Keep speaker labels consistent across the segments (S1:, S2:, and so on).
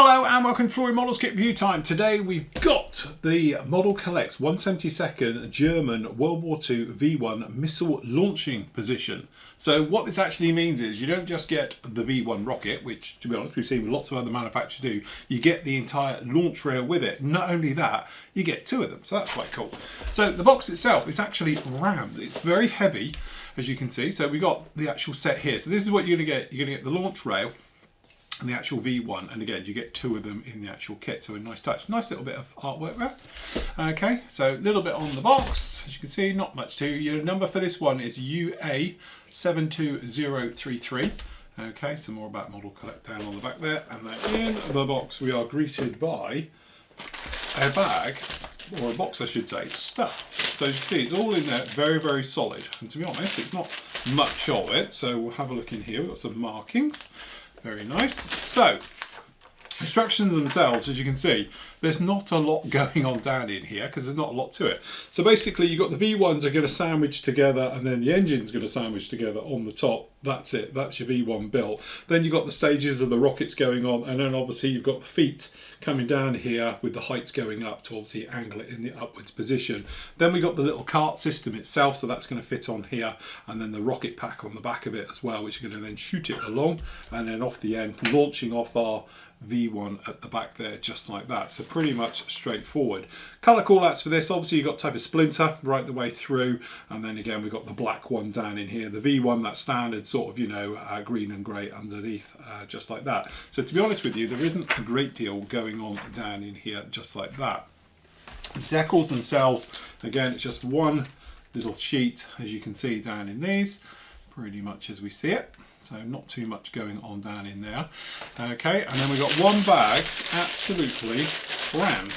S1: Hello and welcome to Flory Models Kit Review Time. Today we've got the Model Collects 172nd German World War II V1 missile launching position. So what this actually means is you don't just get the V1 rocket, which to be honest we've seen lots of other manufacturers do, you get the entire launch rail with it. Not only that, you get two of them, so that's quite cool. So the box itself is actually rammed. It's very heavy, as you can see. So we got the actual set here. So this is what you're going to get. You're going to get the launch rail and the actual V1, and again you get two of them in the actual kit, so a nice touch. Nice little bit of artwork there. Okay, so a little bit on the box, as you can see, not much to. Your number for this one is UA72033. Okay, some more about Model Collect down on the back there, and then in the box we are greeted by a bag, or a box I should say, stuffed. So as you can see, it's all in there, very, very solid, and to be honest, it's not much of it, so we'll have a look in here. We've got some markings. Very nice. So, instructions themselves, as you can see, there's not a lot going on down in here because there's not a lot to it. So basically you've got the V1s are going to sandwich together, and then the engine's going to sandwich together on the top. That's it. That's your V1 built. Then you've got the stages of the rockets going on, and then obviously you've got the feet coming down here with the heights going up to obviously angle it in the upwards position. Then we got the little cart system itself, so that's going to fit on here, and then the rocket pack on the back of it as well, which are going to then shoot it along, and then off the end, launching off our V1 at the back there, just like that. So pretty much straightforward. Colour callouts for this, obviously you've got type of splinter right the way through, and then again we've got the black one down in here. The V1, that's standard sort of, you know, green and grey underneath, just like that. So to be honest with you, there isn't a great deal going on down in here, just like that. The decals themselves, again, it's just one little sheet, as you can see down in these, pretty much as we see it. So not too much going on down in there. Okay, and then we've got one bag, absolutely rammed.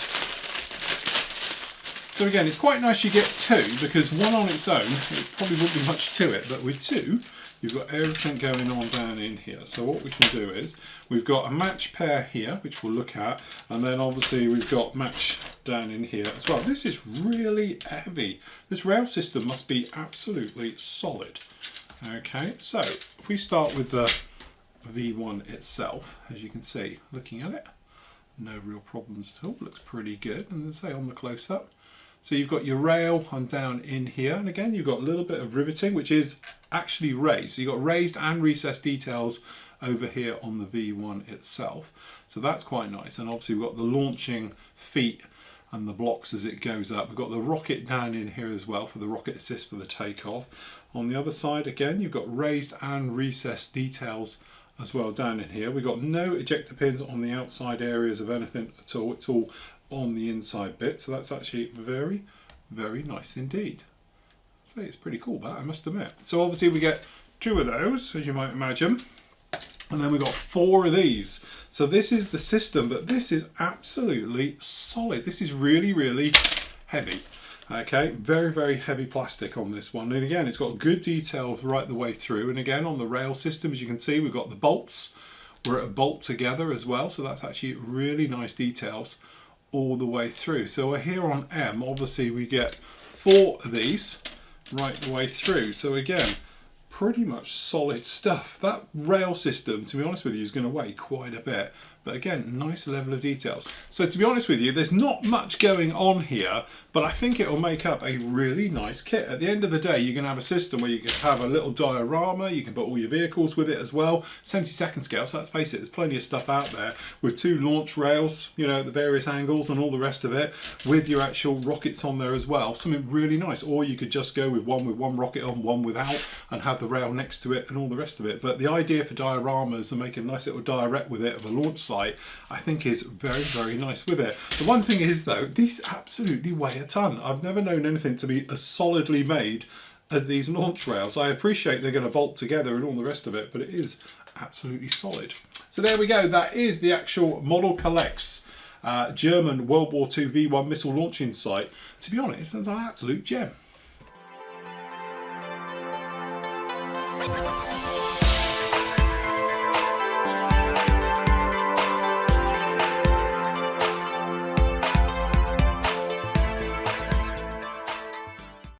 S1: So again, it's quite nice you get two, because one on its own, it probably wouldn't be much to it, but with two, you've got everything going on down in here. So what we can do is, we've got a match pair here, which we'll look at, and then obviously we've got match down in here as well. This is really heavy. This rail system must be absolutely solid. Okay, so if we start with the V1 itself, as you can see, looking at it, no real problems at all, looks pretty good, and as I say on the close-up. So you've got your rail on down in here, and again you've got a little bit of riveting, which is actually raised. So you've got raised and recessed details over here on the V1 itself. So that's quite nice, and obviously we've got the launching feet and the blocks as it goes up. We've got the rocket down in here as well for the rocket assist for the takeoff. On the other side, again, you've got raised and recessed details as well down in here. We've got no ejector pins on the outside areas of anything at all. It's all on the inside bit. So that's actually very, very nice indeed. So it's pretty cool, that, I must admit. So obviously we get two of those, as you might imagine. And then we've got four of these. So this is the system, but this is absolutely solid. This is really, really heavy. Okay, very, very heavy plastic on this one. And again, it's got good details right the way through. And again, on the rail system, as you can see, we've got the bolts. We're at a bolt together as well. So that's actually really nice details all the way through. So we're here on M. Obviously, we get four of these right the way through. So again, pretty much solid stuff. That rail system, to be honest with you, is going to weigh quite a bit. But again, nice level of details. So to be honest with you, there's not much going on here, but I think it will make up a really nice kit. At the end of the day, you're going to have a system where you can have a little diorama, you can put all your vehicles with it as well, 72nd scale, so let's face it, there's plenty of stuff out there with two launch rails, you know, at the various angles and all the rest of it, with your actual rockets on there as well, something really nice. Or you could just go with one rocket on, one without, and have the rail next to it and all the rest of it. But the idea for dioramas and making a nice little direct with it of a launch site, I think is very, very nice with it. The one thing is though, these absolutely weigh a ton. I've never known anything to be as solidly made as these launch rails. I appreciate they're going to bolt together and all the rest of it, but it is absolutely solid. So there we go. That is the actual Model Collects German World War II V1 missile launching site. To be honest, that's an absolute gem.